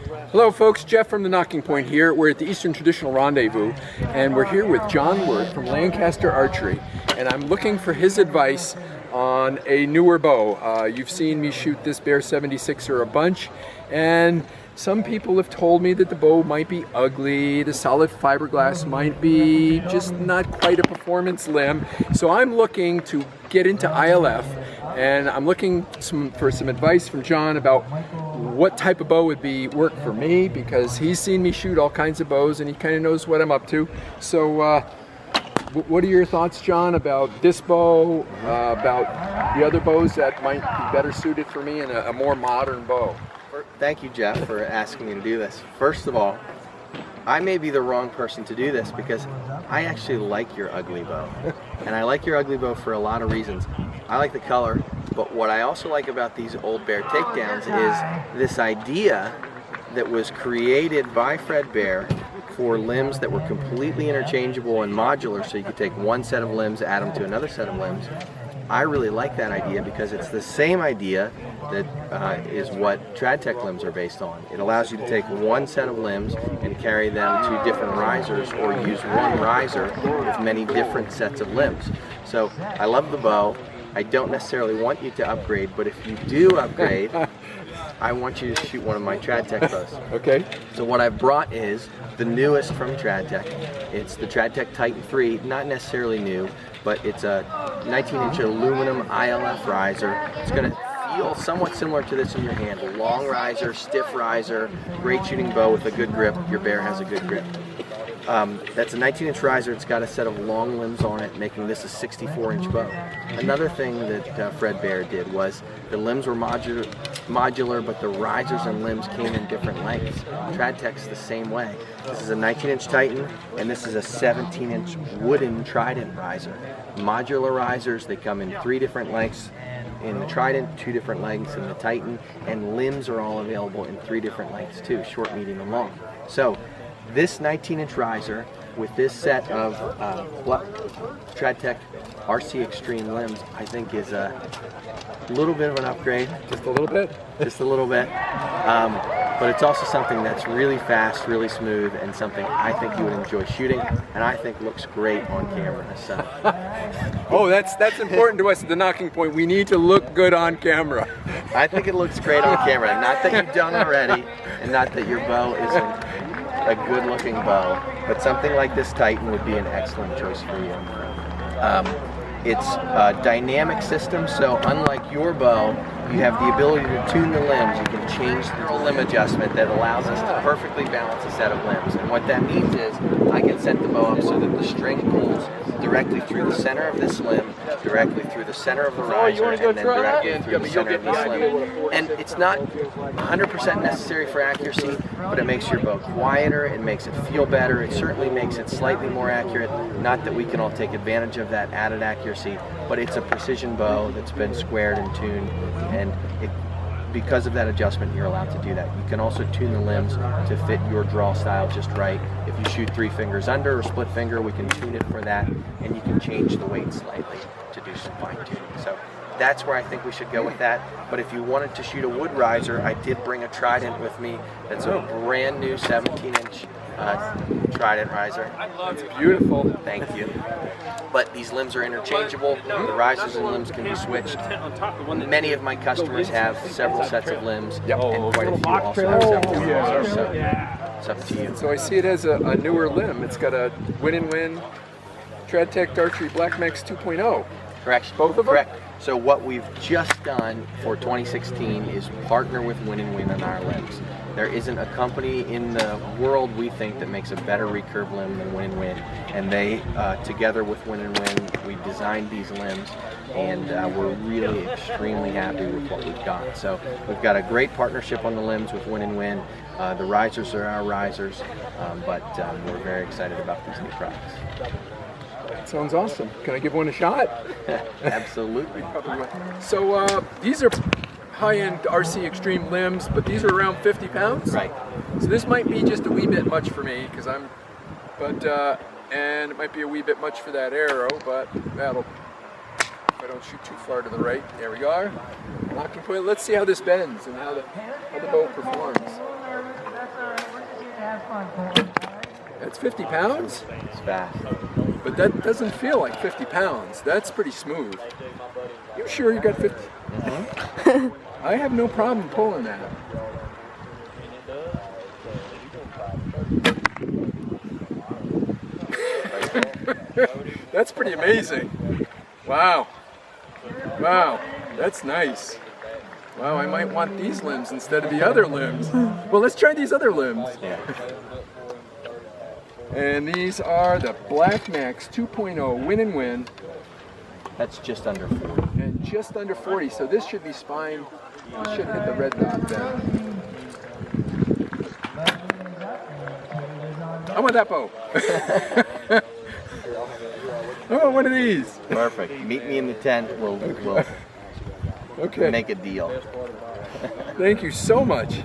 Hello folks, Jeff from the Knocking Point here. We're at the Eastern Traditional Rendezvous and we're here with John Wert from Lancaster Archery, and I'm looking for his advice on a newer bow. You've seen me shoot this Bear 76er a bunch, and some people have told me that the bow might be ugly, the solid fiberglass might be just not quite a performance limb. So I'm looking to get into ILF, and I'm looking for some advice from John about what type of bow would work for me, because he's seen me shoot all kinds of bows and he kind of knows what I'm up to. So what are your thoughts, John, about this bow, about the other bows that might be better suited for me and a more modern bow? Thank you, Jeff, for asking me to do this. First of all, I may be the wrong person to do this because I actually like your ugly bow. And I like your ugly bow for a lot of reasons. I like the color, but what I also like about these old Bear takedowns is this idea that was created by Fred Bear for limbs that were completely interchangeable and modular, so you could take one set of limbs, add them to another set of limbs. I really like that idea because it's the same idea that is what TradTech limbs are based on. It allows you to take one set of limbs and carry them to different risers, or use one riser with many different sets of limbs. So I love the bow. I don't necessarily want you to upgrade, but if you do upgrade, I want you to shoot one of my TradTech bows. Okay. So what I've brought is the newest from TradTech. It's the TradTech Titan 3, not necessarily new, but it's a 19-inch aluminum ILF riser. It's going to feel somewhat similar to this in your hand. A long riser, stiff riser, great shooting bow with a good grip. Your Bear has a good grip. That's a 19-inch riser. It's got a set of long limbs on it, making this a 64-inch bow. Another thing that Fred Bear did was the limbs were modular, but the risers and limbs came in different lengths. TradTech's the same way. This is a 19-inch Titan, and this is a 17-inch wooden Trident riser. Modular risers, they come in 3 different lengths in the Trident, 2 different lengths in the Titan, and limbs are all available in 3 different lengths too, short, medium, and long. So this 19-inch riser with this set of TradTech RC Extreme limbs, I think is a little bit of an upgrade. Just a little bit? Just a little bit. But it's also something that's really fast, really smooth, and something I think you would enjoy shooting, and I think looks great on camera. So. Oh, that's important to us at the Knocking Point. We need to look good on camera. I think it looks great on camera. Not that you've done already, and not that your bow isn't a good-looking bow, but something like this Titan would be an excellent choice for you. It's a dynamic system, so unlike your bow, you have the ability to tune the limbs. You can change the limb adjustment that allows us to perfectly balance a set of limbs. And what that means is I can set the bow up so that the string pulls directly through the center of this limb, directly through the center of the riser, and then directly through the center of this limb. And it's not 100% necessary for accuracy, but it makes your bow quieter, it makes it feel better, it certainly makes it slightly more accurate. Not that we can all take advantage of that added accuracy, but it's a precision bow that's been squared and tuned, and because of that adjustment, you're allowed to do that. You can also tune the limbs to fit your draw style just right. If you shoot 3 fingers under or split finger, we can tune it for that, and you can change the weight slightly to do some fine tuning. So that's where I think we should go with that. But if you wanted to shoot a wood riser, I did bring a Trident with me. That's a brand new 17-inch Trident riser. It's beautiful. Thank you. But these limbs are interchangeable. The risers and limbs can be switched. Many of my customers have several sets of limbs, and quite a few also have several risers, so it's up to you. So I see it as a newer limb. It's got a win-and-win TradTech Archery Black Max 2.0. Correct. Both of them? Correct. So what we've just done for 2016 is partner with Win-and-Win on our limbs. There isn't a company in the world, we think, that makes a better recurve limb than Win-and-Win. And they, together with Win-and-Win, we designed these limbs, and we're really extremely happy with what we've got. So we've got a great partnership on the limbs with Win-and-Win. The risers are our risers, but we're very excited about these new products. Sounds awesome. Can I give one a shot? Absolutely. So these are high-end RC Extreme limbs, but these are around 50 pounds. Right. So this might be just a wee bit much for me, because and it might be a wee bit much for that arrow, but that'll, if I don't shoot too far to the right, there we are. Knocking point. Let's see how this bends and how the bow performs. That's 50 pounds? It's fast. But that doesn't feel like 50 pounds. That's pretty smooth. You sure you got 50? I have no problem pulling that. That's pretty amazing. Wow. Wow, that's nice. Wow, I might want these limbs instead of the other limbs. Well, let's try these other limbs. And these are the Black Max 2.0 Win and Win. That's just under 40. And just under 40, so this should be spine. It should hit the red dot then. I want that bow. I want one of these. Perfect. Meet me in the tent. We'll Okay. make a deal. Thank you so much.